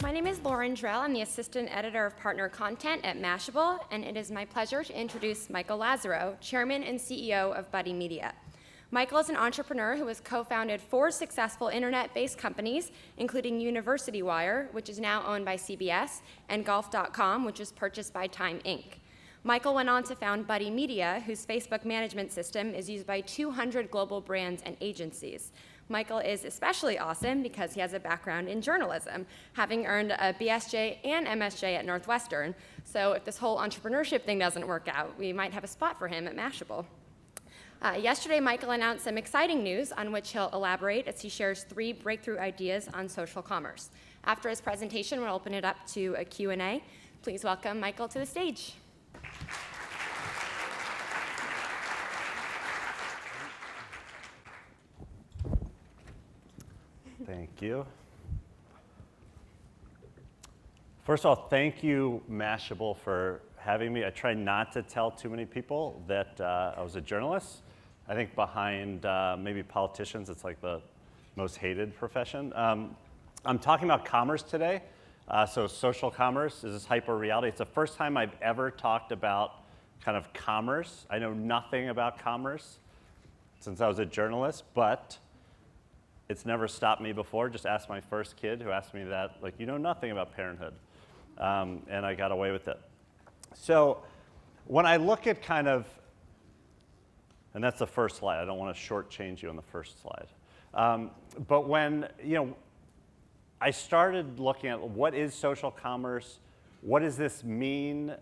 My name is Lauren Drell. I'm the Assistant Editor of Partner Content at Mashable, and it is my pleasure to introduce Michael Lazerow, Chairman and CEO of Buddy Media. Michael is an entrepreneur who has co-founded 4 successful internet-based companies, including University Wire, which is now owned by CBS, and Golf.com, which was purchased by Time Inc. Michael went on to found Buddy Media, whose Facebook management system is used by 200 global brands and agencies. Michael is especially awesome because he has a background in journalism, having earned a BSJ and MSJ at Northwestern. So if this whole entrepreneurship thing doesn't work out, we might have a spot for him at Mashable. Yesterday, Michael announced some exciting news on which he'll elaborate as he shares 3 breakthrough ideas on social commerce. After his presentation, we'll open it up to a Q&A. Please welcome Michael to the stage. Thank you. First of all, thank you, Mashable, for having me. I try not to tell too many people that I was a journalist. I think behind maybe politicians, it's like the most hated profession. I'm talking about commerce today. So social commerce is this hyper reality. It's the first time I've ever talked about kind of commerce. I know nothing about commerce since I was a journalist, but it's never stopped me before. Just ask my first kid who asked me that, like, you know nothing about parenthood. And I got away with it. So when I look at kind of, and that's the first slide. I don't want to shortchange you on the first slide. But when, I started looking at what is social commerce, what does this mean?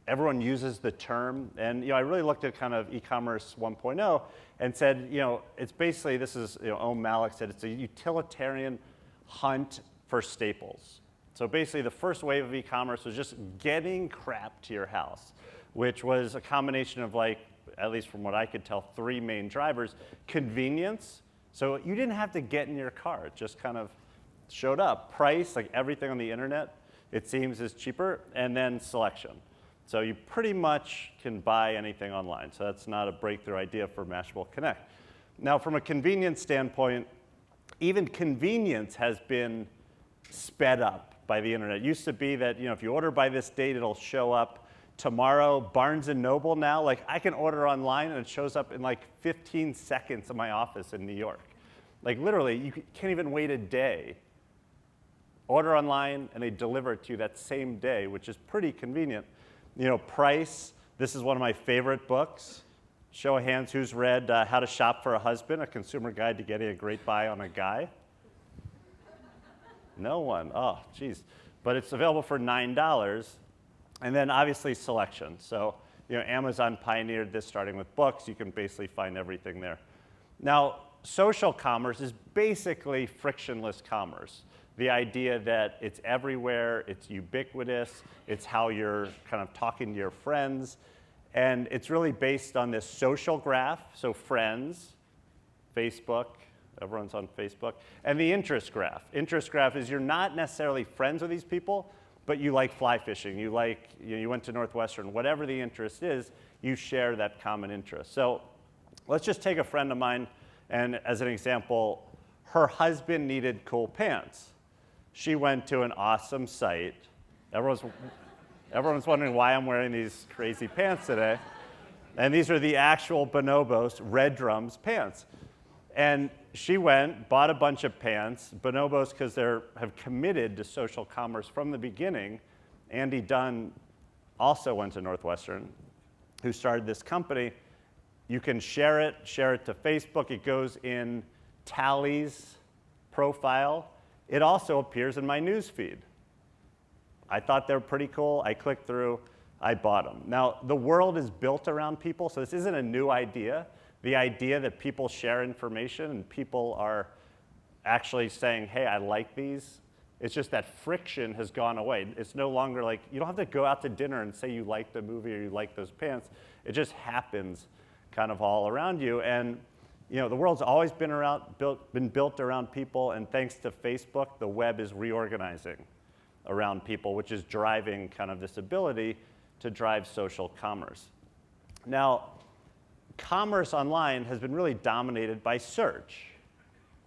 Everyone uses the term, and I really looked at kind of e-commerce 1.0 and said, it's basically, this is, Ohm Malik said, it's a utilitarian hunt for staples. So basically, the first wave of e-commerce was just getting crap to your house, which was a combination of, like, at least from what I could tell, 3 main drivers. Convenience, so you didn't have to get in your car, it just kind of showed up. Price, like everything on the internet, it seems is cheaper, and then selection. So you pretty much can buy anything online. So that's not a breakthrough idea for Mashable Connect. Now, from a convenience standpoint, even convenience has been sped up by the internet. It used to be that if you order by this date, it'll show up tomorrow. Barnes & Noble now, like I can order online and it shows up in like 15 seconds in my office in New York. Like literally, you can't even wait a day. Order online and they deliver it to you that same day, which is pretty convenient. Price, this is one of my favorite books. Show of hands, who's read How to Shop for a Husband, a consumer guide to getting a great buy on a guy? No one, oh, geez. But it's available for $9. And then obviously selection. So, Amazon pioneered this starting with books. You can basically find everything there. Now, social commerce is basically frictionless commerce. The idea that it's everywhere, it's ubiquitous, it's how you're kind of talking to your friends, and it's really based on this social graph, so friends, Facebook, everyone's on Facebook, and the interest graph. Interest graph is you're not necessarily friends with these people, but you like fly fishing, you went to Northwestern, whatever the interest is, you share that common interest. So let's just take a friend of mine, and as an example, her husband needed cool pants. She went to an awesome site. Everyone's wondering why I'm wearing these crazy pants today. And these are the actual Bonobos Red Drums pants. And she went, bought a bunch of pants. Bonobos, because they have committed to social commerce from the beginning. Andy Dunn also went to Northwestern, who started this company. You can share it to Facebook. It goes in Tally's profile. It also appears in my news feed. I thought they were pretty cool. I clicked through. I bought them. Now, the world is built around people, so this isn't a new idea. The idea that people share information and people are actually saying, hey, I like these. It's just that friction has gone away. It's no longer like, you don't have to go out to dinner and say you like the movie or you like those pants. It just happens kind of all around you. And the world's always been built around people, and thanks to Facebook, the web is reorganizing around people, which is driving kind of this ability to drive social commerce. Now, commerce online has been really dominated by search.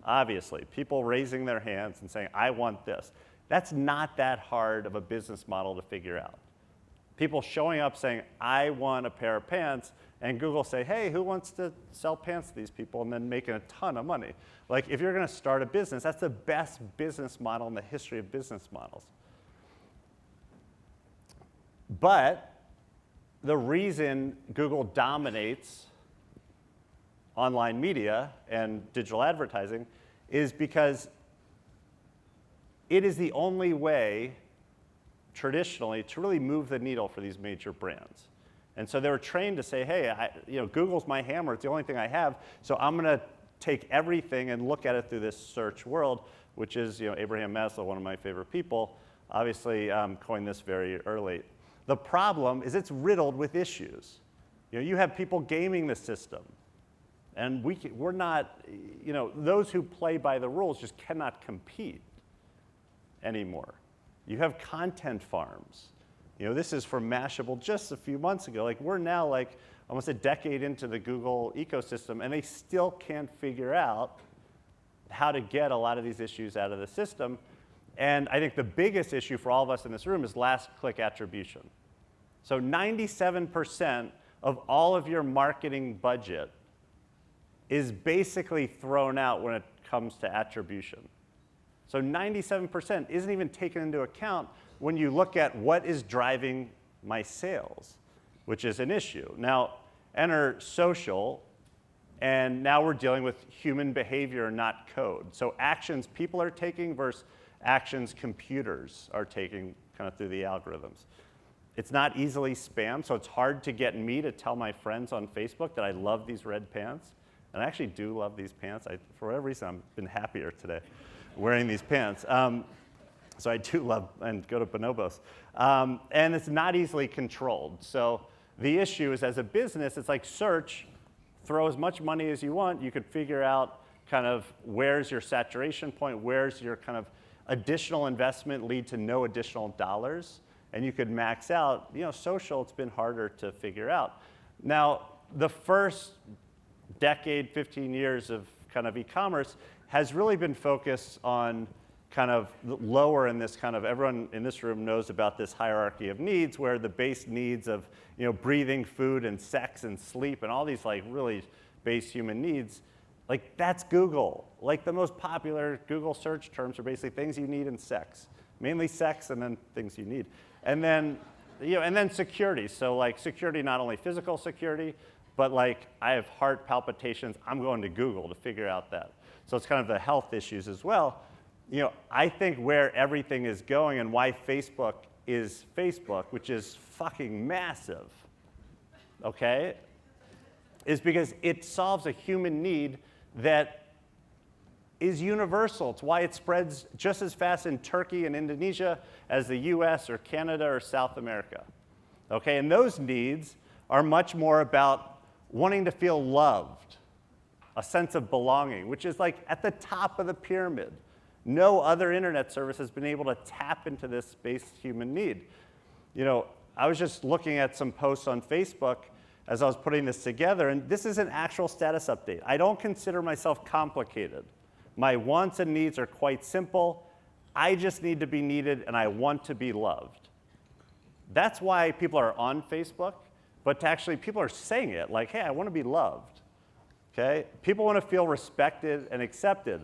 Obviously, people raising their hands and saying, I want this. That's not that hard of a business model to figure out. People showing up saying, I want a pair of pants, and Google say, hey, who wants to sell pants to these people, and then making a ton of money. Like, if you're going to start a business, that's the best business model in the history of business models. But the reason Google dominates online media and digital advertising is because it is the only way traditionally to really move the needle for these major brands. And so they were trained to say, hey, Google's my hammer, it's the only thing I have, so I'm going to take everything and look at it through this search world, which is, Abraham Maslow, one of my favorite people, obviously coined this very early. The problem is it's riddled with issues. You have people gaming the system, and we're not, those who play by the rules just cannot compete anymore. You have content farms. This is from Mashable just a few months ago. Like, we're now like almost a decade into the Google ecosystem, and they still can't figure out how to get a lot of these issues out of the system. And I think the biggest issue for all of us in this room is last click attribution. So 97% of all of your marketing budget is basically thrown out when it comes to attribution. So 97% isn't even taken into account when you look at what is driving my sales, which is an issue. Now, enter social, and now we're dealing with human behavior, not code. So actions people are taking versus actions computers are taking kind of through the algorithms. It's not easily spam, so it's hard to get me to tell my friends on Facebook that I love these red pants. And I actually do love these pants. For whatever reason, I've been happier today wearing these pants. So I do love and go to bonobos. And it's not easily controlled. So the issue is, as a business, it's like search, throw as much money as you want. You could figure out kind of where's your saturation point, where's your kind of additional investment lead to no additional dollars, and you could max out. Social, it's been harder to figure out. Now, the first decade, 15 years of kind of e-commerce has really been focused on kind of lower in this kind of, everyone in this room knows about this hierarchy of needs, where the base needs of breathing, food, and sex, and sleep, and all these like really base human needs, like that's Google. Like the most popular Google search terms are basically things you need and sex, mainly sex, and then things you need. And then, and then security. So like security, not only physical security, but like I have heart palpitations, I'm going to Google to figure out that. So it's kind of the health issues as well. I think where everything is going and why Facebook is Facebook, which is fucking massive, okay, is because it solves a human need that is universal. It's why it spreads just as fast in Turkey and Indonesia as the US or Canada or South America, okay? And those needs are much more about wanting to feel loved, a sense of belonging, which is like at the top of the pyramid. No other internet service has been able to tap into this base human need. I was just looking at some posts on Facebook as I was putting this together, and this is an actual status update. I don't consider myself complicated. My wants and needs are quite simple. I just need to be needed, and I want to be loved. That's why people are on Facebook, but actually people are saying it, like, hey, I want to be loved, okay? People want to feel respected and accepted.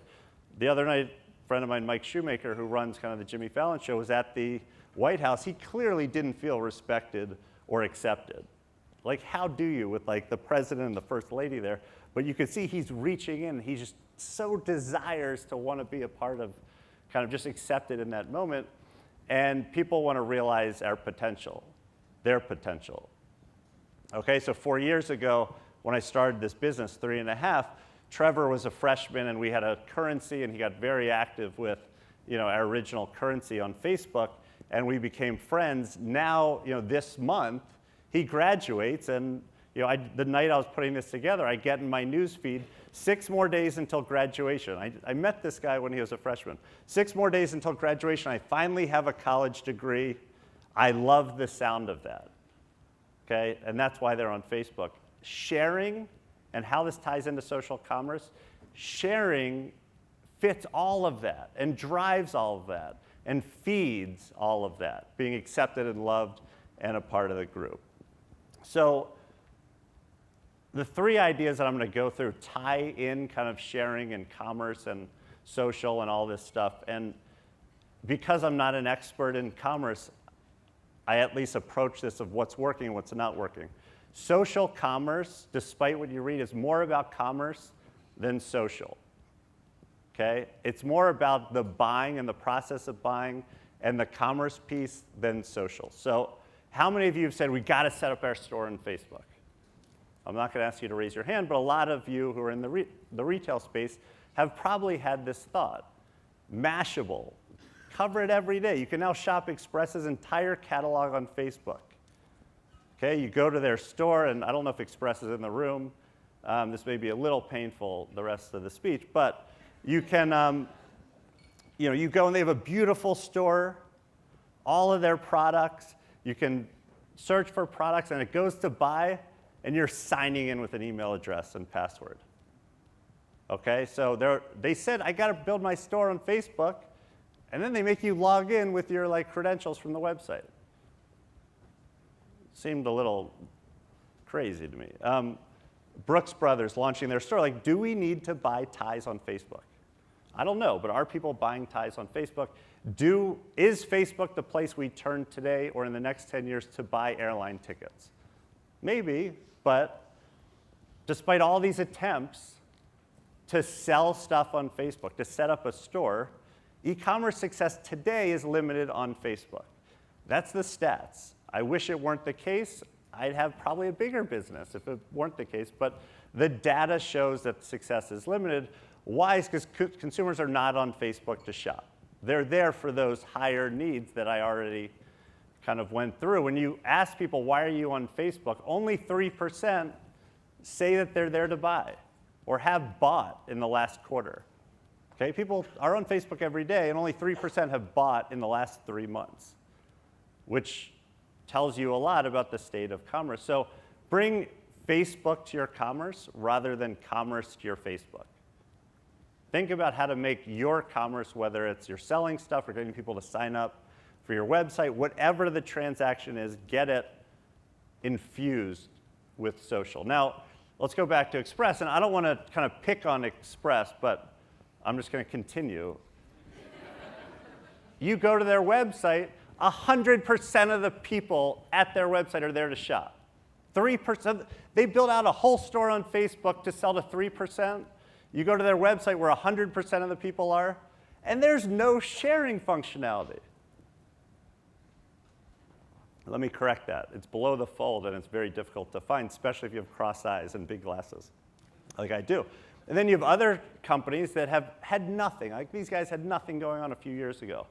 The other night, a friend of mine, Mike Shoemaker, who runs kind of the Jimmy Fallon show, was at the White House. He clearly didn't feel respected or accepted. Like, how do you with like the president and the first lady there? But you can see he's reaching in. He just so desires to want to be a part of, kind of just accepted in that moment. And people want to realize our potential, their potential. Okay, so 4 years ago, when I started this business, 3.5, Trevor was a freshman, and we had a currency, and he got very active with, our original currency on Facebook, and we became friends. Now, this month, he graduates, and the night I was putting this together, I get in my news feed 6 more days until graduation. I met this guy when he was a freshman. 6 more days until graduation. I finally have a college degree. I love the sound of that. Okay, and that's why they're on Facebook. Sharing, and how this ties into social commerce, sharing fits all of that and drives all of that. and feeds all of that, being accepted and loved and a part of the group. So the three ideas that I'm going to go through tie in kind of sharing and commerce and social and all this stuff. And because I'm not an expert in commerce, I at least approach this of what's working and what's not working. Social commerce, despite what you read, is more about commerce than social. Okay? It's more about the buying and the process of buying and the commerce piece than social. So how many of you have said, we got to set up our store on Facebook? I'm not going to ask you to raise your hand, but a lot of you who are in the retail space have probably had this thought. Mashable, cover it every day. You can now shop Express's entire catalog on Facebook. Okay, you go to their store, and I don't know if Express is in the room. This may be a little painful, the rest of the speech, but you can, you go and they have a beautiful store, all of their products. You can search for products, and it goes to buy, and you're signing in with an email address and password. Okay, so they said, I got to build my store on Facebook, and then they make you log in with your credentials from the website. Seemed a little crazy to me. Brooks Brothers launching their store. Do we need to buy ties on Facebook? I don't know, but are people buying ties on Facebook? Is Facebook the place we turn today or in the next 10 years to buy airline tickets? Maybe, but despite all these attempts to sell stuff on Facebook, to set up a store, e-commerce success today is limited on Facebook. That's the stats. I wish it weren't the case. I'd have probably a bigger business if it weren't the case, but the data shows that success is limited. Why? Because consumers are not on Facebook to shop. They're there for those higher needs that I already kind of went through. When you ask people, why are you on Facebook, only 3% say that they're there to buy or have bought in the last quarter. Okay, people are on Facebook every day, and only 3% have bought in the last 3 months, which tells you a lot about the state of commerce. So bring Facebook to your commerce rather than commerce to your Facebook. Think about how to make your commerce, whether it's you're selling stuff or getting people to sign up for your website, whatever the transaction is, get it infused with social. Now, let's go back to Express, and I don't want to kind of pick on Express, but I'm just going to continue. You go to their website, 100% of the people at their website are there to shop. 3%, they built out a whole store on Facebook to sell to 3%. You go to their website where 100% of the people are, and there's no sharing functionality. Let me correct that. It's below the fold, and it's very difficult to find, especially if you have cross eyes and big glasses, like I do. And then you have other companies that have had nothing. Like these guys had nothing going on a few years ago.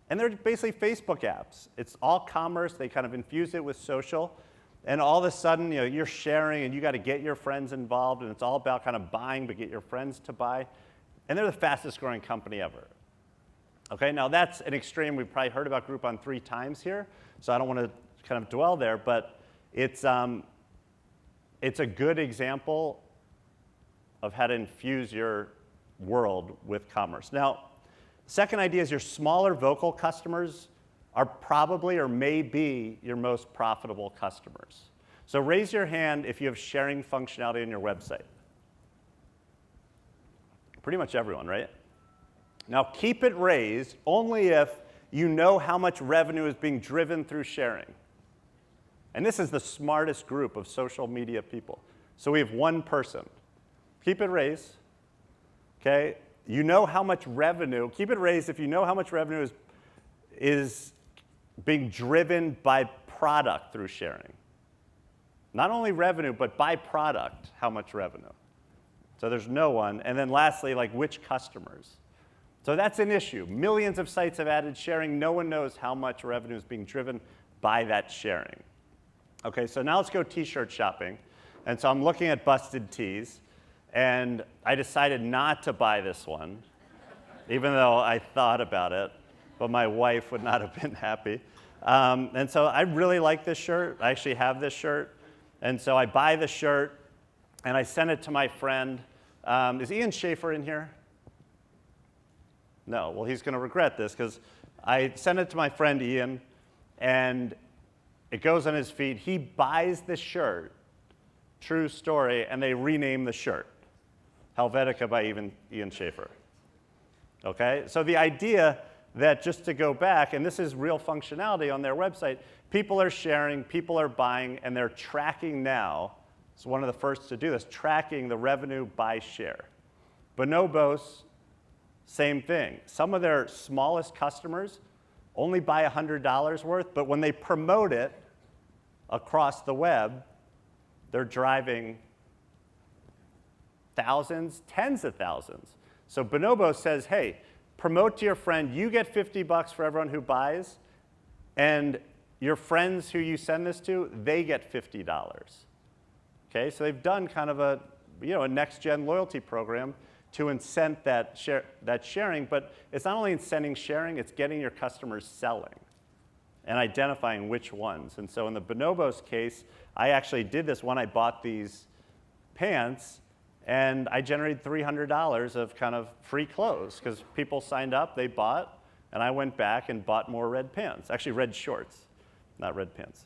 And they're basically Facebook apps. It's all commerce. They kind of infuse it with social. And all of a sudden, you're sharing, and you got to get your friends involved, and it's all about kind of buying, but get your friends to buy. And they're the fastest growing company ever. Okay, now that's an extreme. We've probably heard about Groupon 3 times here, so I don't want to kind of dwell there, but it's a good example of how to infuse your world with commerce. Now, second idea is your smaller vocal customers are probably or may be your most profitable customers. So raise your hand if you have sharing functionality on your website. Pretty much everyone, right? Now keep it raised only if you know how much revenue is being driven through sharing. And this is the smartest group of social media people. So we have one person. Keep it raised, okay? You know how much revenue, keep it raised if you know how much revenue is being driven by product through sharing. Not only revenue, but by product, how much revenue. So there's no one. And then lastly, which customers. So that's an issue. Millions of sites have added sharing. No one knows how much revenue is being driven by that sharing. Okay, so now let's go t-shirt shopping. And so I'm looking at Busted Tees, and I decided not to buy this one, even though I thought about it. But my wife would not have been happy. And so I really like this shirt. I actually have this shirt. And so I buy the shirt, and I send it to my friend. Is Ian Schaefer in here? No. Well, he's going to regret this because I send it to my friend Ian, and it goes on his feed. He buys the shirt, true story, and they rename the shirt, Helvetica by Ian Schaefer. Okay, so the idea that, just to go back, and this is real functionality on their website, people are sharing, people are buying, and they're tracking now. It's one of the first to do this, tracking the revenue by share. Bonobos, same thing. Some of their smallest customers only buy $100 worth, but when they promote it across the web, they're driving thousands, tens of thousands. So Bonobo says, hey, promote to your friend, you get $50 for everyone who buys, and your friends who you send this to, they get $50. Okay, so they've done kind of a next-gen loyalty program to incent that sharing, but it's not only incenting sharing, it's getting your customers selling and identifying which ones. And so in the Bonobos case, I actually did this when I bought these pants, and I generated $300 of kind of free clothes because people signed up, they bought, and I went back and bought more red pants, actually red shorts, not red pants.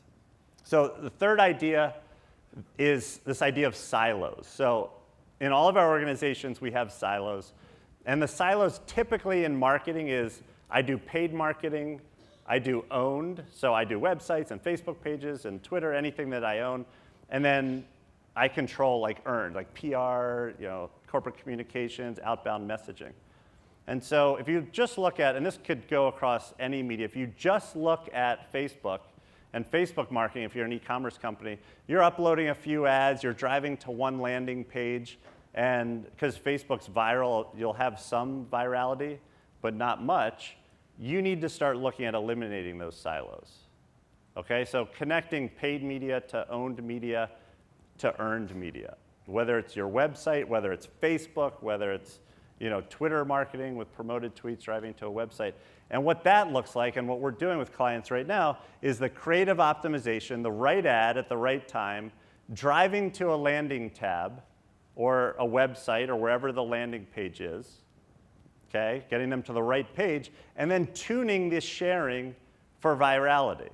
So the third idea is this idea of silos. So in all of our organizations, we have silos. And the silos typically in marketing is I do paid marketing, I do owned, so I do websites and Facebook pages and Twitter, anything that I own. And then I control like earned, like PR, corporate communications, outbound messaging. And so if you just look at, and this could go across any media, if you just look at Facebook, and Facebook marketing, if you're an e-commerce company, you're uploading a few ads, you're driving to one landing page, and because Facebook's viral, you'll have some virality, but not much. You need to start looking at eliminating those silos. Okay, so connecting paid media to owned media to earned media, whether it's your website, whether it's Facebook, whether it's Twitter marketing with promoted tweets driving to a website. And what that looks like, and what we're doing with clients right now, is the creative optimization, the right ad at the right time, driving to a landing tab or a website or wherever the landing page is, okay, getting them to the right page, and then tuning this sharing for virality.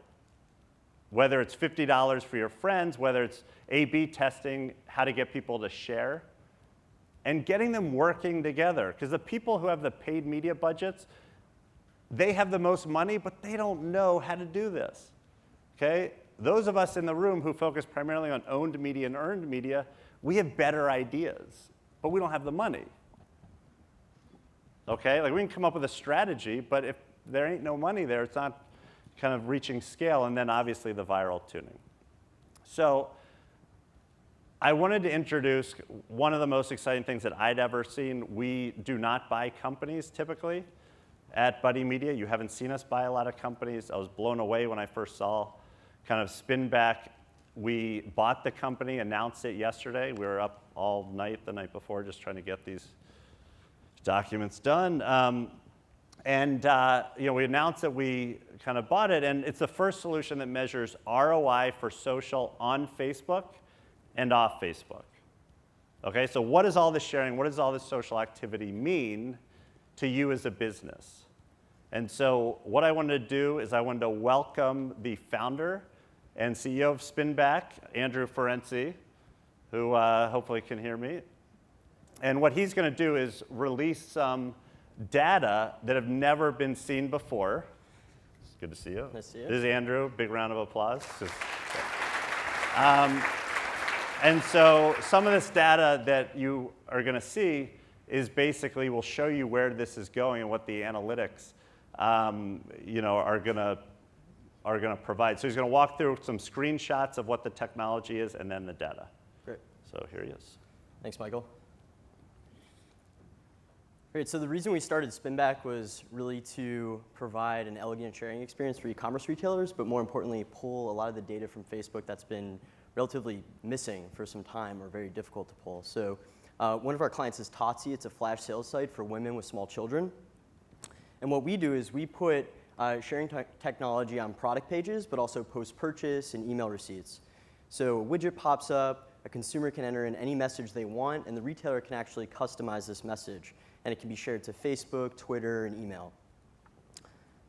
Whether it's $50 for your friends, whether it's A/B testing how to get people to share, and getting them working together. Because the people who have the paid media budgets, they have the most money, but they don't know how to do this. Okay? Those of us in the room who focus primarily on owned media and earned media, we have better ideas, but we don't have the money. Okay? Like we can come up with a strategy, but if there ain't no money there, it's not kind of reaching scale, and then obviously the viral tuning. So I wanted to introduce one of the most exciting things that I'd ever seen. We do not buy companies typically at Buddy Media. You haven't seen us buy a lot of companies. I was blown away when I first saw kind of Spinback. We bought the company, announced it yesterday. We were up all night the night before just trying to get these documents done. We announced that we kind of bought it, and it's the first solution that measures ROI for social on Facebook and off Facebook. Okay, so what does all this sharing, what does all this social activity mean to you as a business? And so what I wanted to do is I wanted to welcome the founder and CEO of Spinback, Andrew Ferenczi, who hopefully can hear me. And what he's going to do is release some data that have never been seen before. It's good to see you. Nice to see you. This is Andrew. Big round of applause. And so some of this data that you are going to see is basically will show you where this is going and what the analytics are going to provide. So he's going to walk through some screenshots of what the technology is and then the data. Great. So here he is. Thanks, Michael. Great, so the reason we started Spinback was really to provide an elegant sharing experience for e-commerce retailers, but more importantly, pull a lot of the data from Facebook that's been relatively missing for some time or very difficult to pull. So one of our clients is Totsi. It's a flash sales site for women with small children. And what we do is we put sharing technology on product pages, but also post-purchase and email receipts. So a widget pops up, a consumer can enter in any message they want, and the retailer can actually customize this message. And it can be shared to Facebook, Twitter, and email.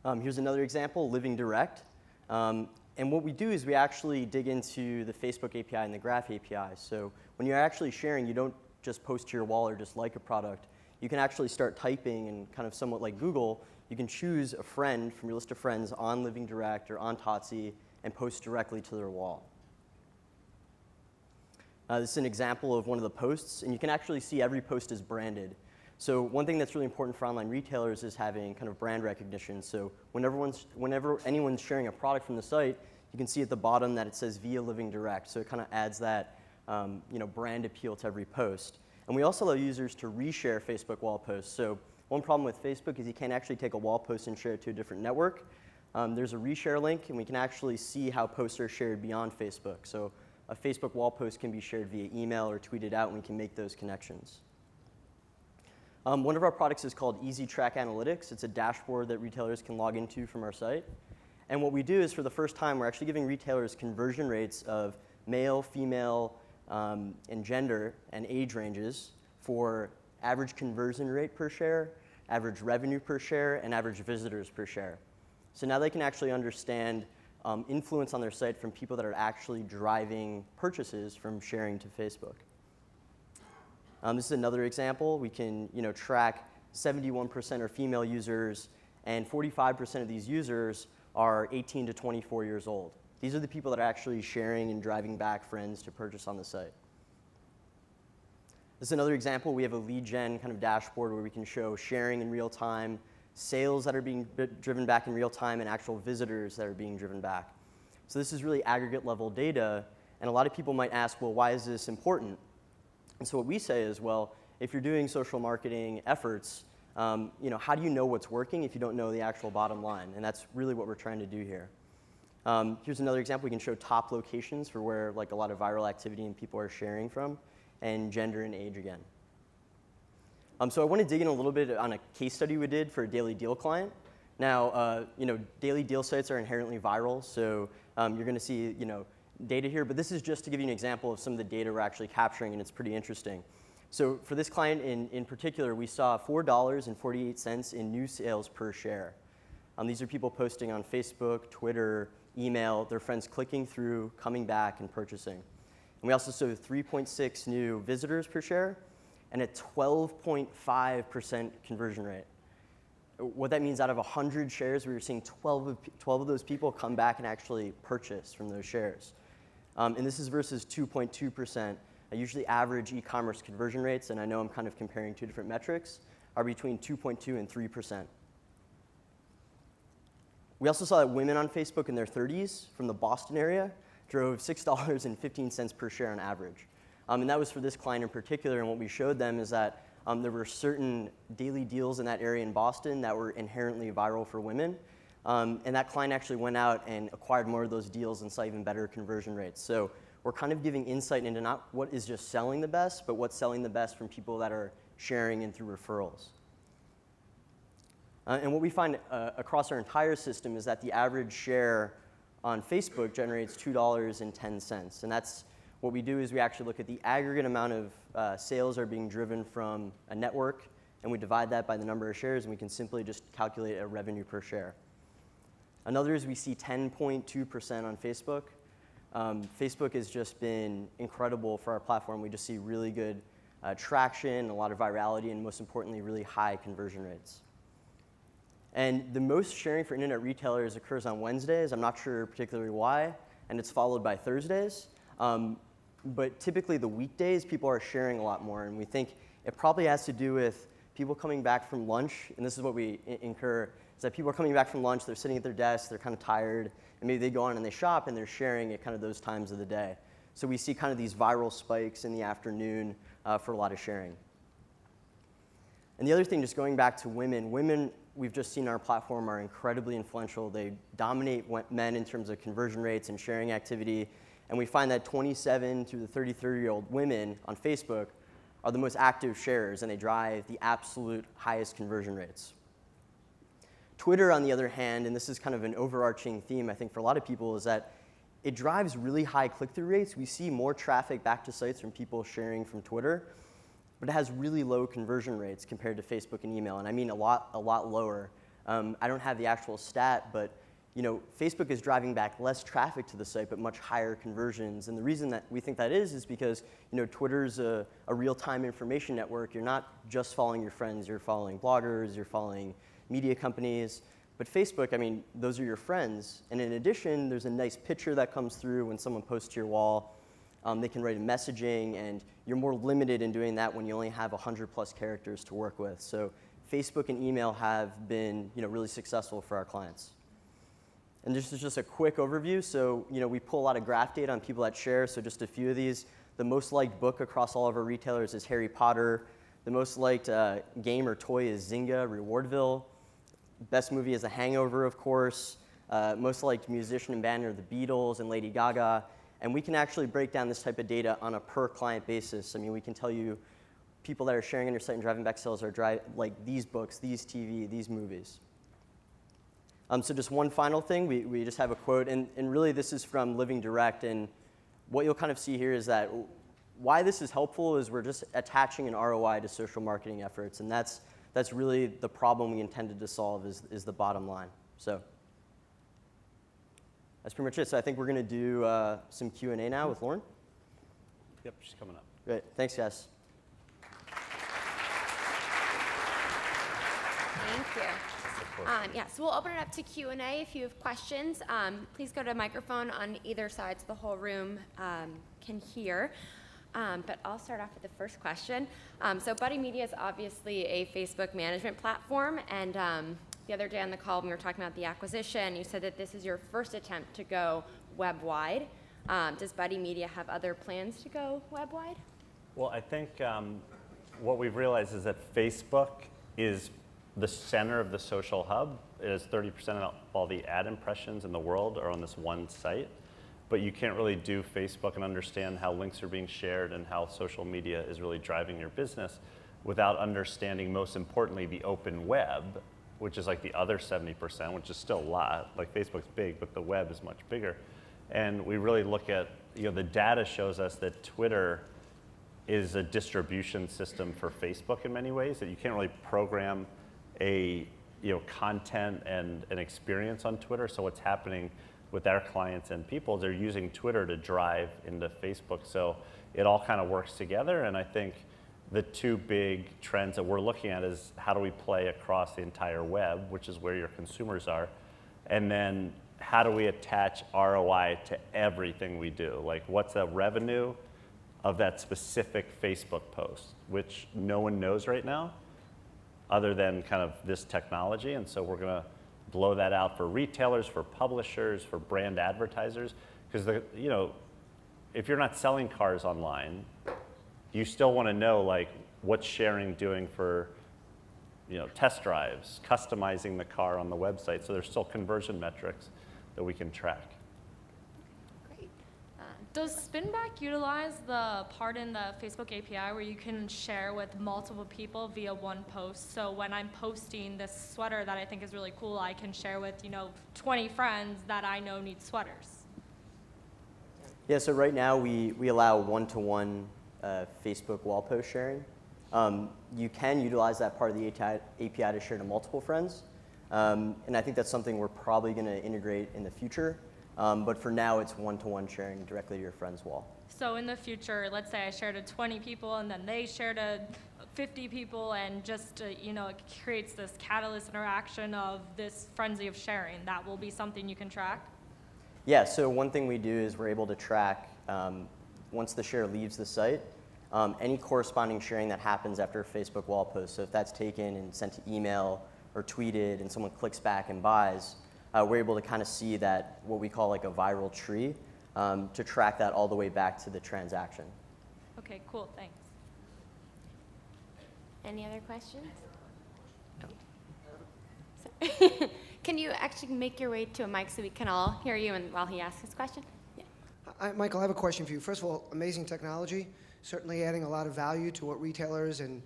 Here's another example, Living Direct. And what we do is we actually dig into the Facebook API and the Graph API. So when you're actually sharing, you don't just post to your wall or just like a product. You can actually start typing, and kind of somewhat like Google, you can choose a friend from your list of friends on Living Direct or on Totsi and post directly to their wall. This is an example of one of the posts, and you can actually see every post is branded. So one thing that's really important for online retailers is having kind of brand recognition. So whenever anyone's sharing a product from the site, you can see at the bottom that it says via Living Direct. So it kind of adds that brand appeal to every post. And we also allow users to reshare Facebook wall posts. So one problem with Facebook is you can't actually take a wall post and share it to a different network. There's a reshare link, and we can actually see how posts are shared beyond Facebook. So a Facebook wall post can be shared via email or tweeted out, and we can make those connections. One of our products is called Easy Track Analytics. It's a dashboard that retailers can log into from our site. And what we do is, for the first time, we're actually giving retailers conversion rates of male, female, and gender and age ranges for average conversion rate per share, average revenue per share, and average visitors per share. So now they can actually understand influence on their site from people that are actually driving purchases from sharing to Facebook. This is another example. We can track 71% are female users, and 45% of these users are 18 to 24 years old. These are the people that are actually sharing and driving back friends to purchase on the site. This is another example. We have a lead gen kind of dashboard where we can show sharing in real time, sales that are being driven back in real time, and actual visitors that are being driven back. So this is really aggregate level data, and a lot of people might ask, well, why is this important? And so what we say is, well, if you're doing social marketing efforts, how do you know what's working if you don't know the actual bottom line? And that's really what we're trying to do here. Here's another example. We can show top locations for where a lot of viral activity and people are sharing from, and gender and age again. So I want to dig in a little bit on a case study we did for a daily deal client. Now, daily deal sites are inherently viral, so you're going to see, data here, but this is just to give you an example of some of the data we're actually capturing, and it's pretty interesting. So for this client in particular, we saw $4.48 in new sales per share. These are people posting on Facebook, Twitter, email, their friends clicking through, coming back, and purchasing. And we also saw 3.6 new visitors per share and a 12.5% conversion rate. What that means, out of 100 shares, we were seeing 12 of those people come back and actually purchase from those shares. And this is versus 2.2%. Usually average e-commerce conversion rates, and I know I'm kind of comparing two different metrics, are between 2.2 and 3%. We also saw that women on Facebook in their 30s from the Boston area drove $6.15 per share on average. And that was for this client in particular, and what we showed them is that there were certain daily deals in that area in Boston that were inherently viral for women. And that client actually went out and acquired more of those deals and saw even better conversion rates. So we're kind of giving insight into not what is just selling the best, but what's selling the best from people that are sharing and through referrals. And what we find across our entire system is that the average share on Facebook generates $2.10. And that's what we do is we actually look at the aggregate amount of sales are being driven from a network, and we divide that by the number of shares, and we can simply just calculate a revenue per share. Another is we see 10.2% on Facebook. Facebook has just been incredible for our platform. We just see really good traction, a lot of virality, and most importantly, really high conversion rates. And the most sharing for internet retailers occurs on Wednesdays. I'm not sure particularly why, and it's followed by Thursdays. But typically the weekdays, people are sharing a lot more, and we think it probably has to do with people coming back from lunch, and this is what we incur, is that people are coming back from lunch, they're sitting at their desk, they're kind of tired, and maybe they go on and they shop, and they're sharing at kind of those times of the day. So we see kind of these viral spikes in the afternoon for a lot of sharing. And the other thing, just going back to women, we've just seen our platform are incredibly influential. They dominate men in terms of conversion rates and sharing activity. And we find that 27 to the 33-year-old women on Facebook are the most active sharers, and they drive the absolute highest conversion rates. Twitter, on the other hand, and this is kind of an overarching theme, I think, for a lot of people, is that it drives really high click-through rates. We see more traffic back to sites from people sharing from Twitter, but it has really low conversion rates compared to Facebook and email, and I mean a lot lower. I don't have the actual stat, but Facebook is driving back less traffic to the site, but much higher conversions. And the reason that we think that is because Twitter's a real-time information network. You're not just following your friends. You're following bloggers. You're following media companies. But Facebook, I mean, those are your friends. And in addition, there's a nice picture that comes through when someone posts to your wall. They can write a messaging, and you're more limited in doing that when you only have 100+ characters to work with. So Facebook and email have been really successful for our clients. And this is just a quick overview. So we pull a lot of graph data on people that share. So just a few of these. The most liked book across all of our retailers is Harry Potter. The most liked game or toy is Zynga, Rewardville. Best movie is The Hangover, of course. Most liked musician and band are the Beatles and Lady Gaga. And we can actually break down this type of data on a per client basis. I mean, we can tell you people that are sharing on your site and driving back sales are like these books, these TV, these movies. So just one final thing, we just have a quote, and really this is from Living Direct, and what you'll kind of see here is that why this is helpful is we're just attaching an ROI to social marketing efforts, and that's really the problem we intended to solve is the bottom line. So that's pretty much it. So I think we're going to do some Q&A now with Lauren. Yep, she's coming up. Great. Thanks, guys. Thank you. So we'll open it up to Q&A. If you have questions, please go to a microphone on either side so the whole room can hear. But I'll start off with the first question. So Buddy Media is obviously a Facebook management platform, and the other day on the call when we were talking about the acquisition, you said that this is your first attempt to go web-wide. Does Buddy Media have other plans to go web-wide? Well, I think what we've realized is that Facebook is the center of the social hub. It is 30% of all the ad impressions in the world are on this one site. But you can't really do Facebook and understand how links are being shared and how social media is really driving your business without understanding, most importantly, the open web, which is like the other 70%, which is still a lot. Like Facebook's big, but the web is much bigger. And we really look at, the data shows us that Twitter is a distribution system for Facebook in many ways, that you can't really program a content and an experience on Twitter. So what's happening with our clients and people, they're using Twitter to drive into Facebook. So it all kind of works together. And I think the two big trends that we're looking at is how do we play across the entire web, which is where your consumers are, and then how do we attach ROI to everything we do? Like what's the revenue of that specific Facebook post, which no one knows right now other than kind of this technology. And so we're going to blow that out for retailers, for publishers, for brand advertisers, because if you're not selling cars online, you still want to know like what's sharing doing for test drives, customizing the car on the website. So there's still conversion metrics that we can track. Great. Does Spinback utilize the part in the Facebook API where you can share with multiple people via one post? So when I'm posting this sweater that I think is really cool, I can share with 20 friends that I know need sweaters. Yeah, so right now we allow one-to-one Facebook wall post sharing. You can utilize that part of the API to share to multiple friends. And I think that's something we're probably going to integrate in the future. But for now, it's one-to-one sharing directly to your friend's wall. So in the future, let's say I share to 20 people and then they share to 50 people, and just it creates this catalyst interaction of this frenzy of sharing. That will be something you can track? Yeah, so one thing we do is we're able to track, once the share leaves the site, any corresponding sharing that happens after a Facebook wall post. So if that's taken and sent to email or tweeted and someone clicks back and buys, we're able to kind of see that, what we call like a viral tree, to track that all the way back to the transaction. Okay, cool, thanks. Any other questions? Sorry. Can you actually make your way to a mic so we can all hear you and while he asks his question? Yeah. Michael, I have a question for you. First of all, amazing technology. certainly adding a lot of value to what retailers and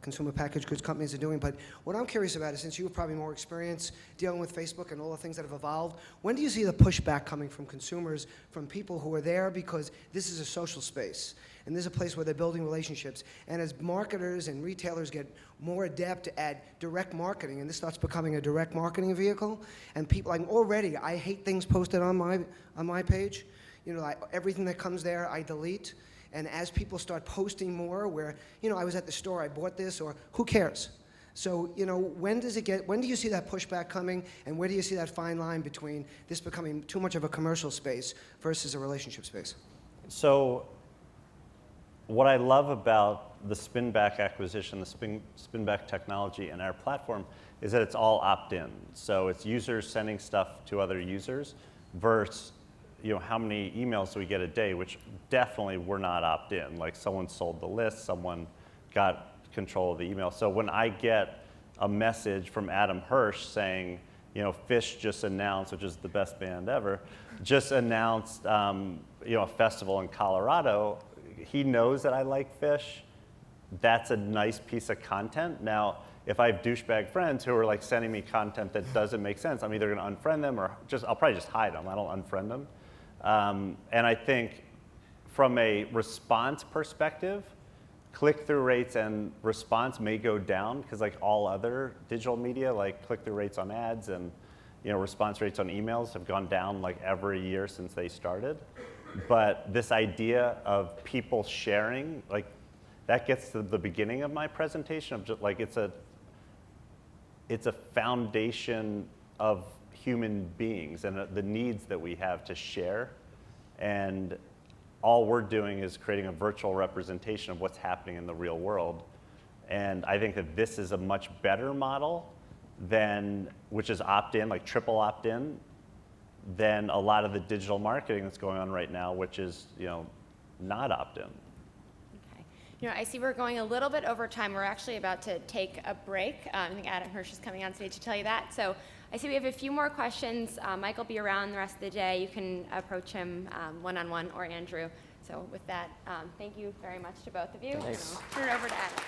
consumer packaged goods companies are doing. But what I'm curious about is, since you have probably more experience dealing with Facebook and all the things that have evolved, when do you see the pushback coming from consumers, from people who are there because this is a social space and this is a place where they're building relationships? And as marketers and retailers get more adept at direct marketing, and this starts becoming a direct marketing vehicle, and people, like already, I hate things posted on my page. You know, everything that comes there, I delete. And as people start posting more, where, you know, I was at the store, I bought this, or who cares? So, you know, when do you see that pushback coming, and where do you see that fine line between this becoming too much of a commercial space versus a relationship space? So what I love about the Spinback acquisition, the Spinback technology and our platform is that it's all opt-in. So it's users sending stuff to other users versus, you know, how many emails do we get a day, which definitely were not opt-in. Like someone sold the list, someone got control of the email. So when I get a message from Adam Hirsch saying, you know, Phish just announced, which is the best band ever, just announced, you know, a festival in Colorado, he knows that I like Phish. That's a nice piece of content. Now, if I have douchebag friends who are like sending me content that doesn't make sense, I'm either gonna unfriend them or I'll probably just hide them. I don't unfriend them. And I think from a response perspective, click-through rates and response may go down because like all other digital media, like click-through rates on ads and, you know, response rates on emails have gone down like every year since they started. But this idea of people sharing, like that gets to the beginning of my presentation of just like it's a foundation of human beings and the needs that we have to share. And all we're doing is creating a virtual representation of what's happening in the real world. And I think that this is a much better model than, which is opt-in, like triple opt-in, than a lot of the digital marketing that's going on right now, which is, you know, not opt-in. Okay. You know, I see we're going a little bit over time. We're actually about to take a break. I think Adam Hirsch is coming on stage to tell you that. So I see we have a few more questions. Mike will be around the rest of the day. You can approach him one-on-one or Andrew. So with that, thank you very much to both of you. Thanks. And I'll turn it over to Adam.